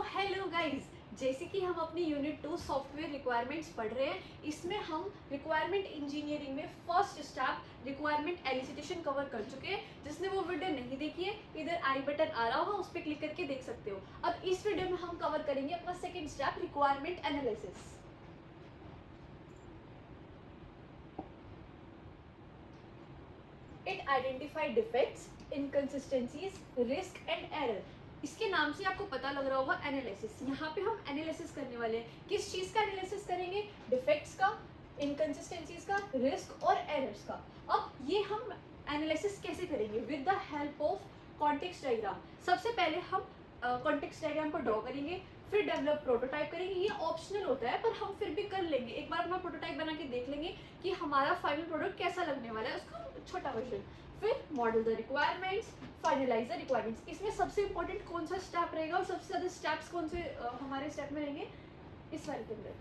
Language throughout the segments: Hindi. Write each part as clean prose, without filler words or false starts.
तो हेलो गाइस, जैसे कि हम अपनी यूनिट 2 सॉफ्टवेयर रिक्वायरमेंट्स पढ़ रहे हैं, इसमें हम रिक्वायरमेंट इंजीनियरिंग में first step requirement elicitation cover कर चुके हैं। जिसने वो वीडियो नहीं देखी है, इधर आई बटन आ रहा होगा, उस पर क्लिक करके देख सकते हो। अब इस वीडियो में हम कवर करेंगे अपना second step requirement analysis. It identify defects, inconsistencies, risk and error. इसके नाम से आपको पता लग रहा होगा एनालिसिस। यहाँ पे हम एनालिसिस करने वाले हैं। किस चीज़ का एनालिसिस करेंगे? डिफेक्ट्स का, इनकंसिस्टेंसीज का, रिस्क और एरर्स का। अब ये हम एनालिसिस कैसे करेंगे? With the help of context diagram. सबसे पहले हम कॉन्टेक्स्ट डायग्राम को ड्रॉ करेंगे, फिर डेवलप प्रोटोटाइप करेंगे। ये ऑप्शनल होता है पर हम फिर भी कर लेंगे। एक बार अपना प्रोटोटाइप बना के देख लेंगे कि हमारा फाइनल प्रोडक्ट कैसा लगने वाला है, उसका छोटा वर्जन। फिर model the requirements, finalize the requirements. इसमें सबसे इंपॉर्टेंट कौन सा स्टेप रहेगा और सबसे ज़्यादा स्टेप्स कौन से हमारे स्टेप में रहेंगे इस वाले के अंदर?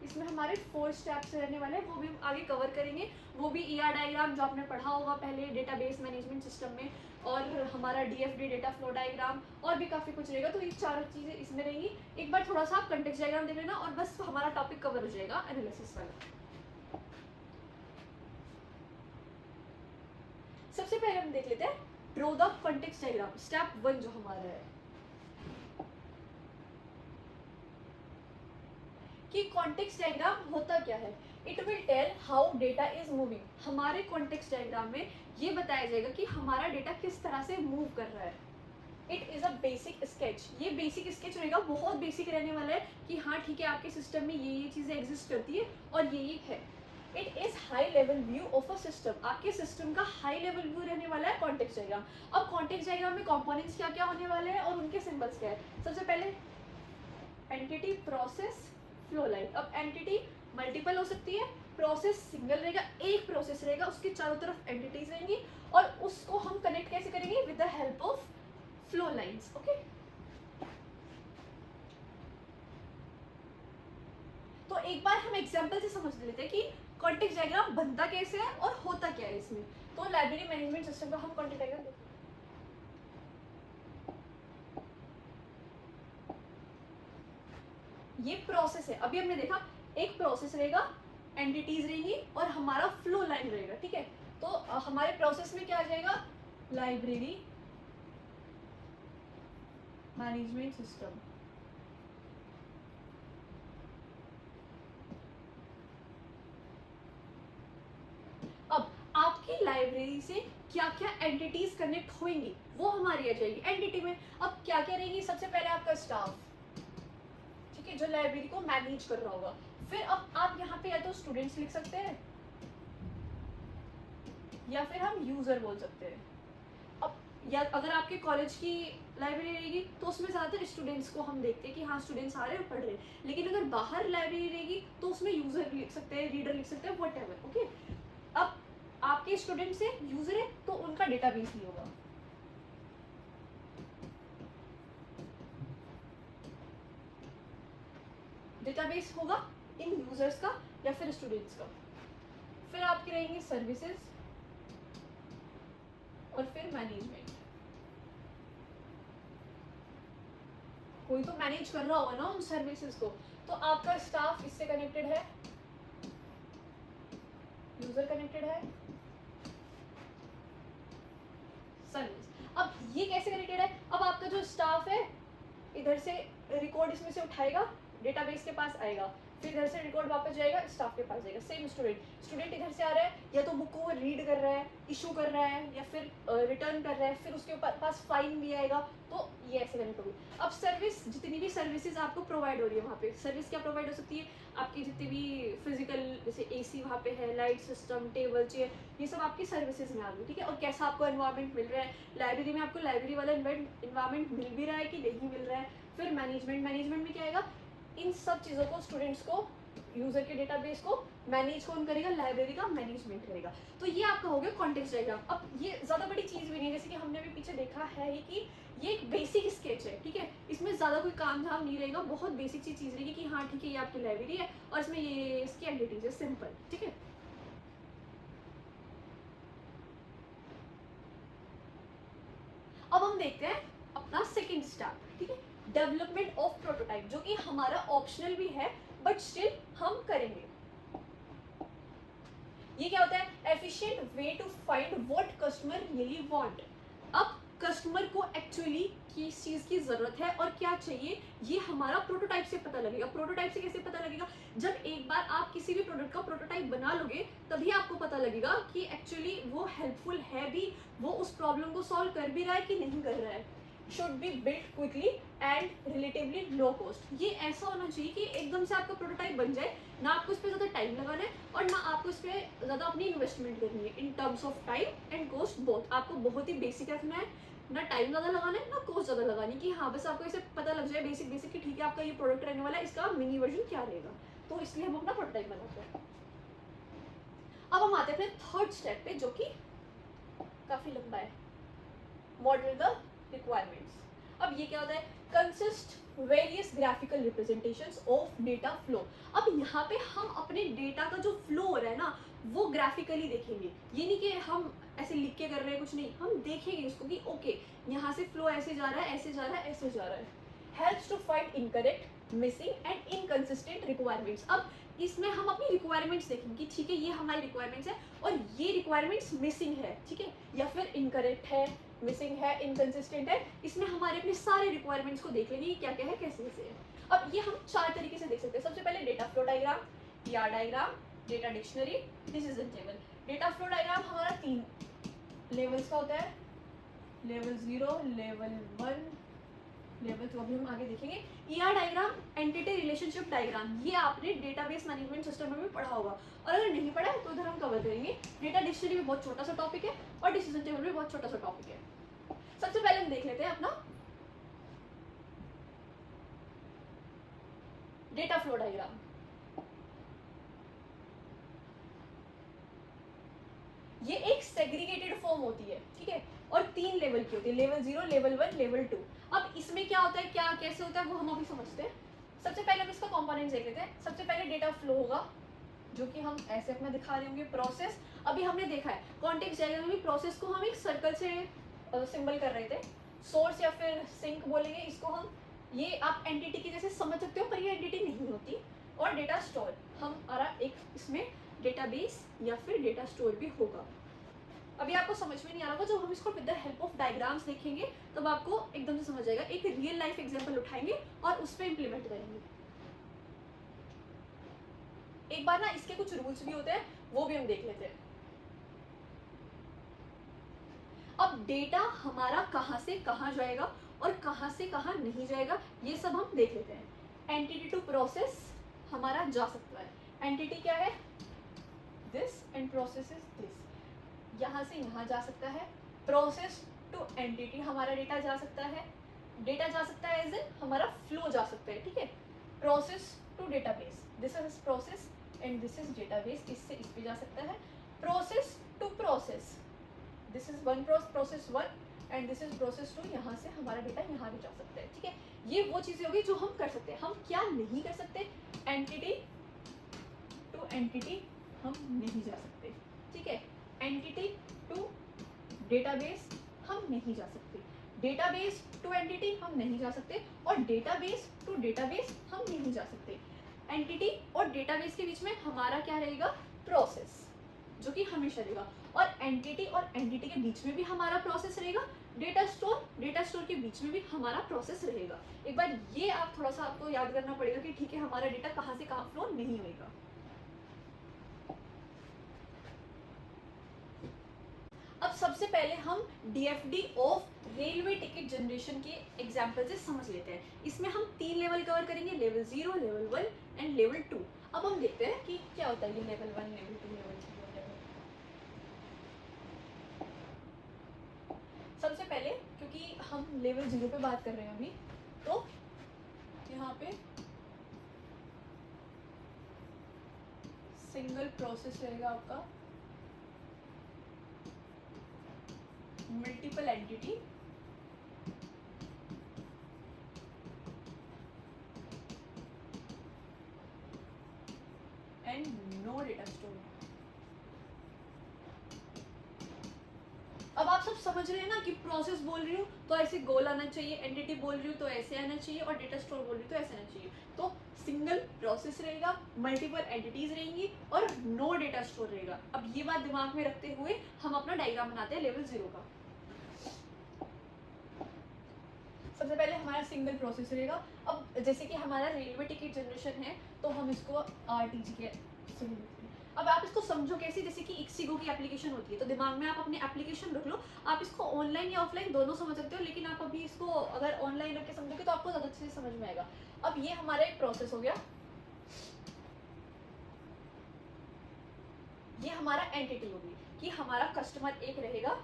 इसमें हमारे 4 स्टेप्स रहने वाले हैं, वो भी हम आगे कवर करेंगे। वो भी ईआर डायग्राम जो आपने पढ़ा होगा पहले डेटाबेस मैनेजमेंट सिस्टम में, और हमारा डीएफडी डेटा फ्लो डायग्राम, और भी काफ़ी कुछ रहेगा। तो ये 4 चीज़ें इसमें रहेंगी। एक बार थोड़ा सा आप कंटेक्स्ट डायग्राम देख लेना और बस हमारा टॉपिक कवर हो जाएगा एनालिसिस वाला। सबसे पहले हम देख लेते हैं draw the context diagram, step 1 जो हमारा है कि कॉन्टेक्स्ट डायग्राम होता क्या है। It will tell how data is moving. हमारे कॉन्टेक्स्ट डायग्राम में ये बताया जाएगा कि हमारा डेटा किस तरह से मूव कर रहा है। It is a basic sketch. ये बेसिक स्केच रहेगा, बहुत बेसिक रहने वाला है कि हाँ ठीक है, आपके सिस्टम में ये चीज़ें एग्जिस्ट करती है और ये है। It is high level view of a system. आपके सिस्टम का हाई लेवल व्यू रहने वाला है कॉन्टेक्स्ट डायग्राम। अब कॉन्टेक्स्ट डायग्राम में कंपोनेंट्स क्या क्या होने वाले हैं और उनके सिंबल्स क्या है। सबसे पहले एंटिटी, प्रोसेस, फ्लो लाइन। अब एंटिटी मल्टीपल हो सकती है, प्रोसेस सिंगल रहेगा, एक प्रोसेस रहेगा, उसके चारों तरफ एंटिटीज रहेंगी और उसको हम कनेक्ट कैसे करेंगे? With the help of flow lines. Okay, तो एक बार हम एग्जांपल से समझ लेते हैं कि कॉन्टेक्स्ट डायग्राम बनता कैसे है और होता क्या है इसमें। तो लाइब्रेरी मैनेजमेंट सिस्टम का हम कॉन्टेक्स्ट डायग्राम देखते हैं। ये प्रोसेस है। अभी हमने देखा एक प्रोसेस रहेगा, एंटिटीज रहेंगी और हमारा फ्लो लाइन रहेगा। ठीक है, तो हमारे प्रोसेस में क्या आ जाएगा? Library management system. अब आपकी लाइब्रेरी से क्या क्या एंटिटीज कनेक्ट होंगी वो हमारी आ जाएगी एंटिटी में। अब क्या क्या रहेगी? सबसे पहले आपका स्टाफ, ठीक है, जो लाइब्रेरी को मैनेज कर रहा होगा। फिर अब आप यहाँ पे या तो स्टूडेंट्स लिख सकते हैं या फिर हम यूजर बोल सकते हैं। अब या अगर आपके कॉलेज की लाइब्रेरी रहेगी तो उसमें ज़्यादातर स्टूडेंट्स को हम देखते हैं कि हाँ स्टूडेंट्स आ रहे हैं पढ़ रहे हैं। लेकिन अगर बाहर लाइब्रेरी रहेगी तो उसमें यूजर लिख सकते हैं, रीडर लिख सकते हैं, वट एवर। ओके, अब आपके स्टूडेंट से यूजर है तो उनका डेटाबेस भी होगा। डेटाबेस होगा इन यूजर्स का या फिर स्टूडेंट्स का। फिर आपके रहेंगे सर्विसेज और फिर मैनेजमेंट। कोई तो मैनेज कर रहा होगा ना उन सर्विसेज को। तो आपका स्टाफ इससे कनेक्टेड है, यूजर कनेक्टेड है, सर्विस। अब ये कैसे कनेक्टेड है? अब आपका जो स्टाफ है इधर से रिकॉर्ड इसमें से उठाएगा, डेटाबेस के पास आएगा, फिर इधर से रिकॉर्ड वापस जाएगा, स्टाफ के पास जाएगा। सेम स्टूडेंट इधर से आ रहा है, या तो बुक को वो रीड कर रहा है, इशू कर रहा है, या फिर रिटर्न कर रहा है, फिर उसके पास फाइन भी आएगा। तो ये ऐसे कनेक्ट होगी। अब सर्विस, जितनी भी सर्विसेज आपको प्रोवाइड हो रही है वहाँ पे, सर्विस क्या प्रोवाइड हो सकती है? आपकी जितनी भी फिजिकल, जैसे एसी वहाँ पे है, लाइट सिस्टम, टेबल, चेयर, ये सब आपकी सर्विसेज में आ गई। ठीक है, और कैसा आपको एनवायरनमेंट मिल रहा है लाइब्रेरी में, आपको लाइब्रेरी वाला एनवायरनमेंट मिल भी रहा है कि नहीं मिल रहा है। फिर मैनेजमेंट में क्या आएगा? इन सब चीज़ों को, स्टूडेंट्स को, यूजर के डेटाबेस को मैनेज कौन करेगा? लाइब्रेरी का मैनेजमेंट करेगा। तो ये आपका हो गया कॉन्टेक्स्ट डायग्राम। अब ये ज़्यादा बड़ी चीज़ भी नहीं है, जैसे कि हमने अभी पीछे देखा है ही कि ये एक बेसिक स्केच है। ठीक है, इसमें ज़्यादा कोई काम धाम नहीं रहेगा, बहुत बेसिक सी चीज़ रहेगी कि हाँ ठीक है ये आपकी लाइब्रेरी है और इसमें ये इसकी एंटिटीज है, सिंपल। ठीक है, अब हम देखते हैं अपना सेकेंड स्टेप। ठीक है, डेवलपमेंट ऑफ प्रोटोटाइप, जो कि हमारा ऑप्शनल भी है बट स्टिल हम करेंगे। ये क्या होता है? Efficient way to find what customer really want. अब कस्टमर को एक्चुअली किस चीज की जरूरत है और क्या चाहिए, ये हमारा प्रोटोटाइप से पता लगेगा। प्रोटोटाइप से कैसे पता लगेगा? जब एक बार आप किसी भी प्रोडक्ट का प्रोटोटाइप बना लोगे तभी आपको पता लगेगा कि एक्चुअली वो हेल्पफुल है भी, वो उस प्रॉब्लम को सॉल्व कर भी रहा है कि नहीं कर रहा है। Should be build quickly and relatively low cost. ये ऐसा होना चाहिए कि एकदम से आपका प्रोटोटाइप बन जाए, ना आपको इस पर ज़्यादा टाइम लगाना है और ना आपको इस पर ज़्यादा अपनी इन्वेस्टमेंट करनी है। In terms of time and cost both, आपको बहुत ही बेसिक रखना है, ना टाइम ज़्यादा लगाना है ना कॉस्ट ज़्यादा लगानी, कि हाँ बस आपको इसे पता लग जाए बेसिक बेसिक कि ठीक है आपका ये प्रोडक्ट रहने वाला है, इसका मिनी वर्जन क्या रहेगा। तो इसलिए हम अपना प्रोटोटाइप बनाते हैं। अब हम आते हैं अपने थर्ड स्टेप पे, जो कि काफ़ी लंबा है, मॉडल द रिक्वायरमेंट्स। अब ये क्या होता है? Consist various graphical representations of data flow. अब यहाँ पे हम अपने डेटा का जो फ्लो हो रहा है ना वो ग्राफिकली देखेंगे। ये नहीं कि हम ऐसे लिख के कर रहे हैं कुछ नहीं, हम देखेंगे उसको कि ओके यहाँ से फ्लो ऐसे जा रहा है, ऐसे जा रहा है, ऐसे जा रहा है। Helps to find incorrect, missing and inconsistent requirements. अब इसमें हम अपनी रिक्वायरमेंट्स देखेंगे कि ठीक है ये हमारी रिक्वायरमेंट्स है और ये रिक्वायरमेंट्स मिसिंग है, ठीक है, या फिर इनकरेक्ट है, मिसिंग है, इनकंसिस्टेंट है। इसमें हमारे अपने सारे रिक्वायरमेंट्स को देख लेंगे क्या क्या है, कैसे कैसे है। अब ये हम 4 तरीके से देख सकते हैं। सबसे पहले data flow diagram, PR diagram, data dictionary, decision table. Data flow diagram हमारा 3 लेवल्स का होता है, लेवल 0, लेवल 1, लेवल 2 अभी हम आगे देखेंगे। ER diagram, entity relationship diagram, ये आपने डेटाबेस मैनेजमेंट सिस्टम में भी पढ़ा होगा और अगर नहीं पढ़ा है तो इधर हम कवर करेंगे। डेटा डिक्शनरी भी बहुत छोटा सा टॉपिक है और डिसीजन टेबल भी बहुत छोटा सा टॉपिक है। सबसे पहले हम देख लेते हैं अपना डेटा फ्लो डायग्राम। ये एक सेग्रीगेटेड फॉर्म होती है, ठीक है, और 3 लेवल की होती है, लेवल 0, लेवल 1, लेवल 2। अब इसमें क्या होता है, क्या कैसे होता है वो हम अभी समझते हैं। सबसे पहले हम इसका कंपोनेंट्स देख लेते हैं। सबसे पहले डेटा फ्लो होगा, जो कि हम ऐसे अपना दिखा रहे होंगे। प्रोसेस, अभी हमने देखा है कॉन्टेक्स्ट डायग्राम में प्रोसेस को हम एक सर्कल से सिंबल कर रहे थे। सोर्स या फिर सिंक बोलेंगे इसको हम, ये आप एंटिटी की जैसे समझ सकते हो पर ये एंटिटी नहीं होती। और डेटा स्टोर, हमारा एक इसमें डेटाबेस या फिर डेटा स्टोर भी होगा। अभी आपको समझ में नहीं आ रहा होगा, जब हम इसको with the help of diagrams देखेंगे तब आपको एकदम से समझ आएगा। एक रियल लाइफ एग्जांपल उठाएंगे और उस पर इम्प्लीमेंट करेंगे। एक बार ना इसके कुछ रूल्स भी होते हैं, वो भी हम देख लेते हैं। अब डेटा हमारा कहाँ से कहाँ जाएगा और कहाँ से कहाँ नहीं जाएगा, ये सब हम देख लेते हैं। एंटिटी टू प्रोसेस हमारा जा सकता है। एंटिटी क्या है? This and process is this, यहाँ से यहाँ जा सकता है। प्रोसेस टू एंटिटी हमारा डेटा जा सकता है। डेटा जा सकता है एज इन हमारा फ्लो जा सकता है, ठीक है। Process to database, this is process and this is database, इससे इस पे जा सकता है। Process to process, this is one process 1 and this is process 2, यहाँ से हमारा डेटा यहाँ भी जा सकता है, ठीक है। ये वो चीज़ें होगी जो हम कर सकते हैं। हम क्या नहीं कर सकते? एंटिटी टू एंटिटी हम नहीं जा सकते, ठीक है। एंटिटी टू डेटाबेस हम नहीं जा सकते। डेटाबेस टू एंटिटी हम नहीं जा सकते और डेटाबेस टू डेटाबेस हम नहीं जा सकते। एंटिटी और डेटाबेस के बीच में हमारा क्या रहेगा? प्रोसेस, जो कि हमेशा रहेगा। और एंटिटी के बीच में भी हमारा प्रोसेस रहेगा। डेटा स्टोर के बीच में भी हमारा प्रोसेस रहेगा। एक बार ये आप थोड़ा सा आपको याद करना पड़ेगा कि ठीक है हमारा डेटा कहाँ से कहाँ फ्लो नहीं होगा। अब सबसे पहले हम DFD of railway ticket generation के एग्जाम्पल से समझ लेते हैं। इसमें हम 3 लेवल कवर करेंगे, लेवल 0, लेवल 1 एंड लेवल 2। अब हम देखते हैं कि क्या होता है ये लेवल 1, लेवल 2, लेवल 3 और लेवल। सबसे पहले क्योंकि हम लेवल 0 पे बात कर रहे हैं अभी, तो यहाँ पे सिंगल प्रोसेस रहेगा आपका, multiple entity and no data store. अब आप सब समझ रहे हैं ना कि प्रोसेस बोल रही हूँ तो ऐसे गोल आना चाहिए, एंटिटी बोल रही हूँ तो ऐसे आना चाहिए, और डेटा स्टोर बोल रही हूँ तो ऐसे आना चाहिए। तो सिंगल प्रोसेस रहेगा, मल्टीपल एंटिटीज रहेंगी और नो डेटा स्टोर रहेगा। अब ये बात दिमाग में रखते हुए हम अपना डायग्राम बनाते हैं लेवल 0 का। सबसे पहले हमारा सिंगल प्रोसेस रहेगा। अब जैसे कि हमारा रेलवे टिकट जनरेशन है तो हम इसको RTG के से लिखते हैं। अब आप इसको समझो कैसे, जैसे कि इक्सिगो की एप्लीकेशन होती है, तो दिमाग में आप अपनी एप्लीकेशन रख लो। आप इसको ऑनलाइन या ऑफलाइन दोनों समझ सकते हो, लेकिन आप अभी इसको अगर ऑनलाइन रख के समझोगे तो आपको ज़्यादा अच्छे से समझ में आएगा। अब ये हमारा एक प्रोसेस हो गया, ये हमारा एंटिटी होगी कि हमारा कस्टमर एक रहेगा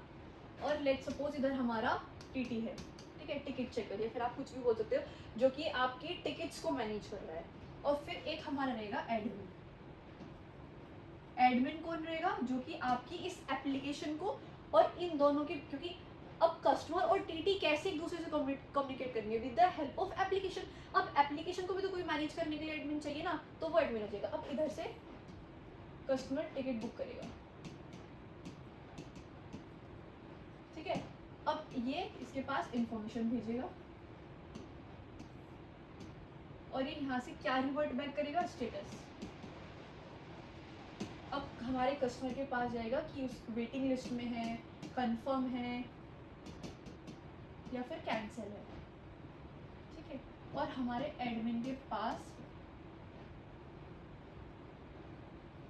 और लेट सपोज इधर हमारा टीटी है, ठीक है, टिकट चेक करिए, फिर आप कुछ भी बोल सकते हो जो कि आपकी टिकट्स को मैनेज कर रहा है। और फिर एक हमारा रहेगा एडमिन। एडमिन कौन रहेगा, जो कि आपकी इस एप्लीकेशन को और इन दोनों के, क्योंकि अब कस्टमर और टीटी कैसे एक दूसरे से कम्युनिकेट करेंगे, with the help of application. अब एप्लीकेशन को भी तो कोई मैनेज करने के लिए एडमिन चाहिए ना, तो वो एडमिन हो जाएगा। अब इधर से कस्टमर टिकट बुक करेगा, ठीक है। अब ये इसके पास इंफॉर्मेशन भेजेगा और ये यहाँ से क्या रिवर्ट बैक करेगा, स्टेटस। अब हमारे कस्टमर के पास जाएगा कि उस वेटिंग लिस्ट में है, कंफर्म है या फिर कैंसिल है, ठीक है। और हमारे एडमिन के पास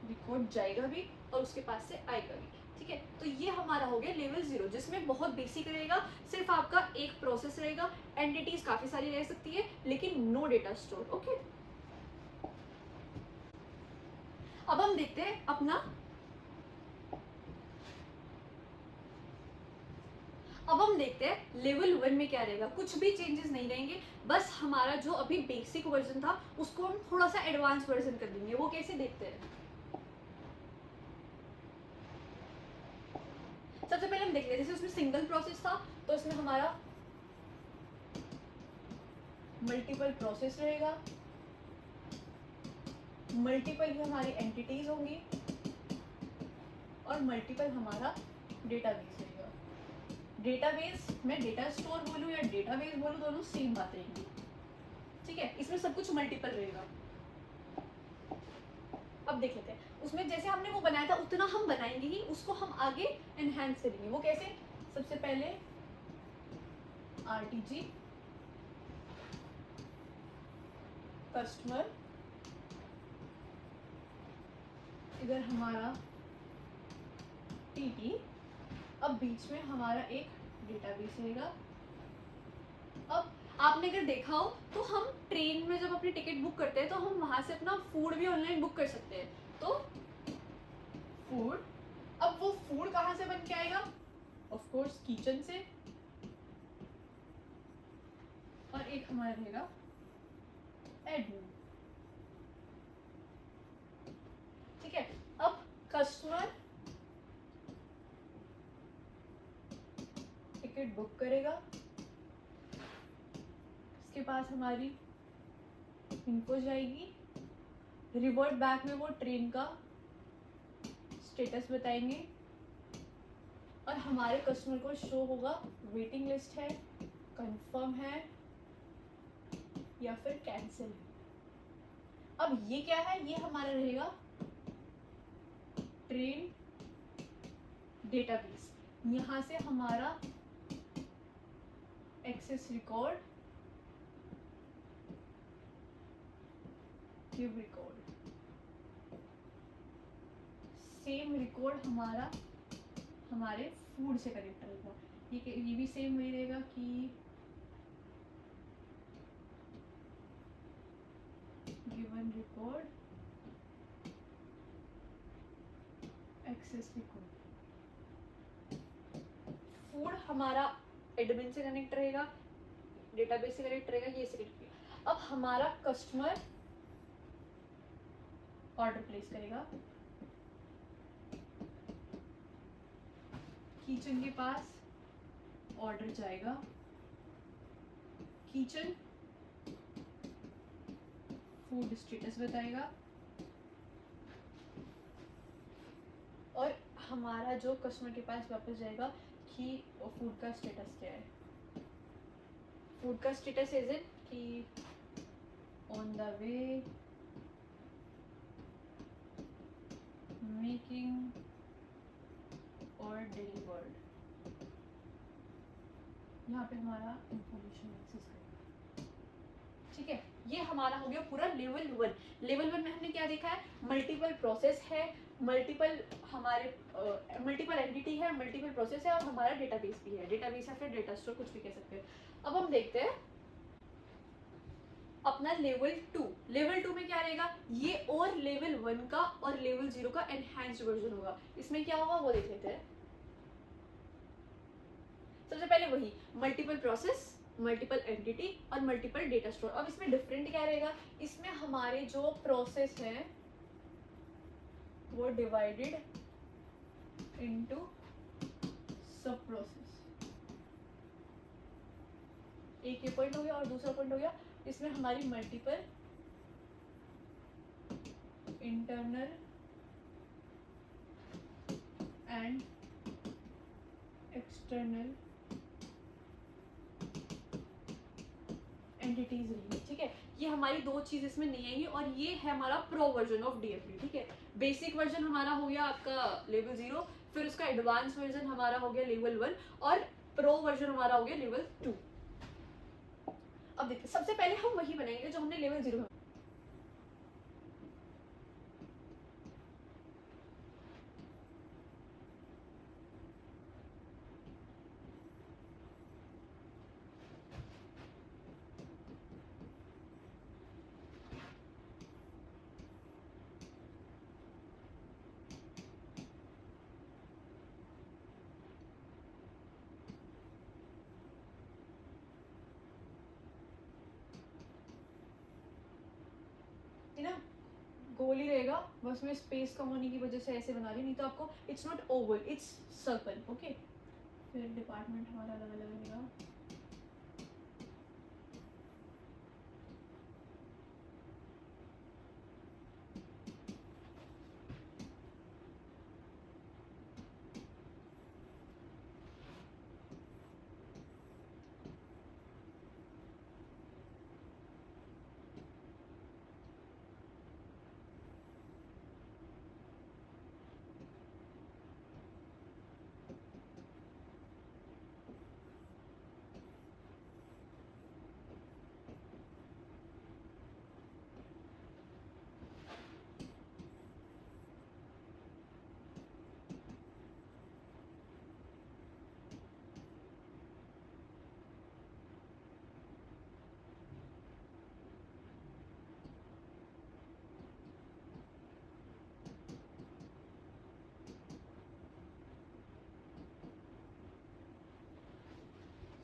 रिकॉर्ड जाएगा भी और उसके पास से आएगा भी, ठीक है। तो ये हमारा हो गया लेवल 0, जिसमें बहुत बेसिक रहेगा, सिर्फ आपका एक प्रोसेस रहेगा, एंटिटीज काफी सारी रह सकती है लेकिन नो डेटा स्टोर, ओके। अब हम देखते हैं अपना, अब हम देखते हैं लेवल 1 में क्या रहेगा। कुछ भी चेंजेस नहीं रहेंगे, बस हमारा जो अभी बेसिक वर्जन था उसको हम थोड़ा सा एडवांस वर्जन कर देंगे। वो कैसे, देखते हैं। सबसे पहले हम देख लेते हैं, जैसे उसमें सिंगल प्रोसेस था तो इसमें हमारा मल्टीपल प्रोसेस रहेगा, मल्टीपल ही हमारी एंटिटीज होंगी और मल्टीपल हमारा डेटाबेस रहेगा। डेटाबेस में डेटा स्टोर बोलूँ या डेटाबेस बोलूँ, दोनों सेम बात रहेगी, ठीक है। इसमें सब कुछ मल्टीपल रहेगा। अब देख लेते हैं, उसमें जैसे हमने वो बनाया था उतना हम बनाएंगे ही, उसको हम आगे एनहांस करेंगे। वो कैसे, सबसे पहले RTG कस्टमर, इधर हमारा TT, अब बीच में हमारा एक डेटाबेस रहेगा। अब आपने अगर देखा हो तो हम ट्रेन में जब अपनी टिकट बुक करते हैं तो हम वहां से अपना फूड भी ऑनलाइन बुक कर सकते हैं। तो फूड, अब वो फूड कहाँ से बन के आएगा, ऑफ कोर्स किचन से। और एक हमारा रहेगा एडमिन, ठीक है। अब कस्टमर टिकट बुक करेगा, इसके पास हमारी इन्फो जाएगी, रिवर्ट बैक में वो ट्रेन का स्टेटस बताएंगे और हमारे कस्टमर को शो होगा वेटिंग लिस्ट है, कंफर्म है या फिर कैंसिल है। अब ये क्या है, ये हमारा रहेगा ट्रेन डेटाबेस। यहाँ से हमारा access record, give record, same record हमारा हमारे फूड से कनेक्ट रहेगा। ये भी सेम वही रहेगा कि given record, access record. Food हमारा एडमिन से कनेक्ट रहेगा, डेटाबेस से कनेक्ट रहेगा, ये से कनेक्ट रहेगा। अब हमारा कस्टमर ऑर्डर प्लेस करेगा, किचन के पास ऑर्डर जाएगा, किचन फूड स्टेटस बताएगा और हमारा जो कस्टमर के पास वापस जाएगा कि फूड का स्टेटस क्या है। फूड का स्टेटस इज इन कि ऑन द वे, मेकिंग और डिलीवर्ड। यहाँ पे हमारा इंफॉर्मेशन एक्सेस करेगा, ठीक है। ये हमारा हो गया पूरा लेवल 1। लेवल 1 में हमने क्या देखा है, मल्टीपल प्रोसेस है, मल्टीपल हमारे मल्टीपल एंटिटी है, मल्टीपल प्रोसेस है और हमारा डेटाबेस भी है। डेटाबेस या फिर डेटा स्टोर, कुछ भी कह सकते हैं। अब हम देखते हैं अपना लेवल 2। लेवल 2 में क्या रहेगा, ये और लेवल 1 का और लेवल 0 का एनहांस्ड वर्जन होगा। इसमें क्या होगा वो देख लेते हैं। सबसे पहले वही मल्टीपल प्रोसेस, मल्टीपल एंटिटी और मल्टीपल डेटा स्टोर। अब इसमें डिफरेंट क्या रहेगा, इसमें हमारे जो प्रोसेस है वो डिवाइडेड इनटू सब प्रोसेस। एक ये पॉइंट हो गया और दूसरा पॉइंट हो गया, इसमें हमारी multiple internal and external entities रहेंगी, ठीक है। ये हमारी दो चीज इसमें नहीं आएंगी और ये है हमारा प्रो वर्जन ऑफ डीएफडी, ठीक है। बेसिक वर्जन हमारा हो गया आपका लेवल 0, फिर उसका एडवांस वर्जन हमारा हो गया लेवल 1 और प्रो वर्जन हमारा हो गया लेवल 2। अब देखिए सबसे पहले हम वही बनाएंगे जो हमने लेवल 0 में। ना गोल ही रहेगा, बस में स्पेस कम होने की वजह से ऐसे बना रही, नहीं तो आपको it's not Oval, it's circle, okay. फिर डिपार्टमेंट हमारा अलग अलग रहेगा।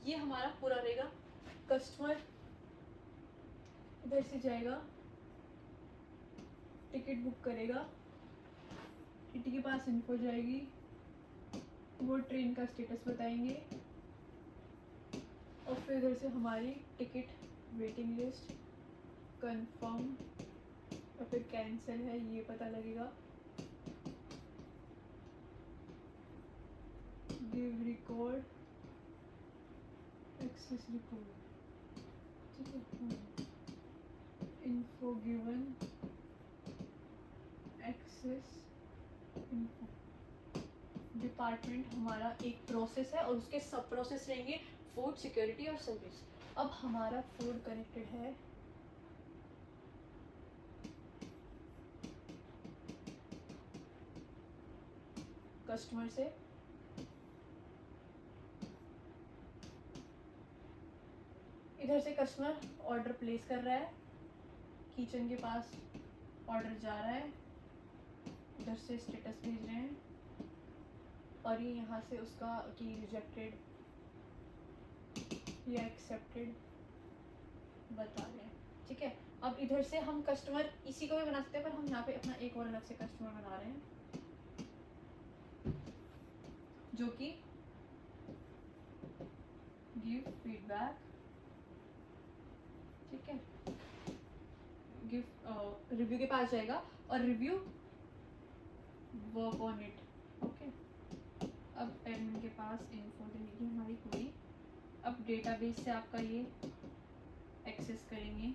ये हमारा पूरा रहेगा। कस्टमर इधर से जाएगा, टिकट बुक करेगा, टीटी के पास इन्फो जाएगी, वो ट्रेन का स्टेटस बताएंगे और फिर इधर से हमारी टिकट वेटिंग लिस्ट, कंफर्म और फिर कैंसिल है ये पता लगेगा, गिव रिकॉर्ड, एक्सेस रिकॉर्ड, ठीक है, info given, access info. Department हमारा एक प्रोसेस है और उसके सब प्रोसेस रहेंगे फूड, सिक्योरिटी और सर्विस। अब हमारा फूड कनेक्टेड है कस्टमर से, इधर से कस्टमर ऑर्डर प्लेस कर रहा है, किचन के पास ऑर्डर जा रहा है, इधर से स्टेटस भेज रहे हैं और ये यहाँ से उसका कि रिजेक्टेड या एक्सेप्टेड बता रहे हैं, ठीक है। अब इधर से हम कस्टमर इसी को भी बना सकते हैं, पर हम यहाँ पे अपना एक और अलग से कस्टमर बना रहे हैं जो कि गिव फीडबैक, ठीक है, गिव रिव्यू के पास जाएगा और review work on it, okay. अब एडमिन के पास इन्फो रहेगी हमारी पूरी। अब डेटाबेस से आपका ये एक्सेस करेंगे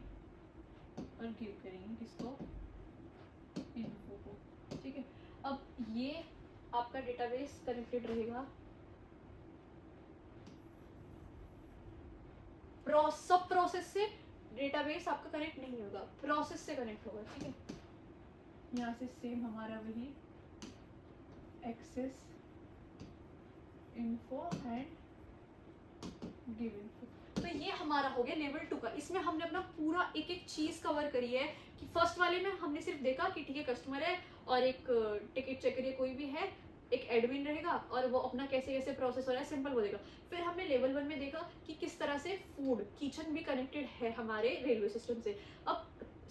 और गिव करेंगे किसको, इन्फो को, ठीक है। अब ये आपका डेटाबेस कनेक्टेड रहेगा सब प्रोसेस से। डेटाबेस आपका कनेक्ट नहीं होगा, प्रोसेस से कनेक्ट होगा, ठीक है। यहाँ से सेम हमारा वही access info and give info. तो ये हमारा हो गया लेवल 2 का। इसमें हमने अपना पूरा एक एक चीज कवर करी है कि फर्स्ट वाले में हमने सिर्फ देखा कि ठीक है कस्टमर है और एक टिकट चेकर या कोई भी है, एक एडमिन रहेगा और वो अपना कैसे कैसे प्रोसेस हो रहा है सिंपल वो देगा। फिर हमने लेवल 1 में देखा कि किस तरह से फूड किचन भी कनेक्टेड है हमारे रेलवे सिस्टम से। अब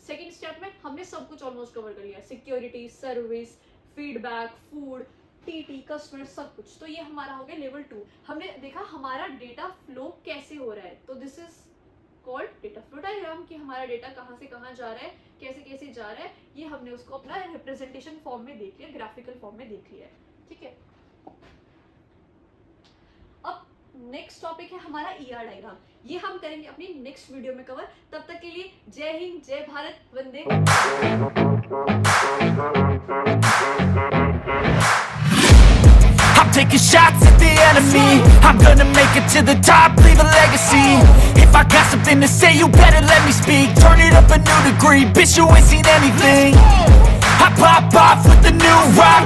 सेकंड स्टेप में हमने सब कुछ ऑलमोस्ट कवर कर लिया, security, service, feedback, food, TT, customer, सब कुछ। तो ये हमारा हो गया लेवल 2। हमने देखा हमारा डेटा फ्लो कैसे हो रहा है, तो this is called data flow diagram कि हमारा डेटा कहाँ से कहाँ जा रहा है, कैसे कैसे जा रहा है। ये हमने उसको अपना रिप्रेजेंटेशन फॉर्म में देख लिया, ग्राफिकल फॉर्म में देख लिया है, ठीक है। अब नेक्स्ट टॉपिक है हमारा ईआर डायग्राम। ये हम करेंगे अपनी नेक्स्ट वीडियो में कवर। तब तक के लिए जय हिंद, जय भारत, वंदे। I'm taking shots at the enemy. I'm gonna make it to the top, leave a legacy. If I got something to say, you better let me speak. Turn it up a new degree, bitch, you ain't seen anything. I pop off with the new rock.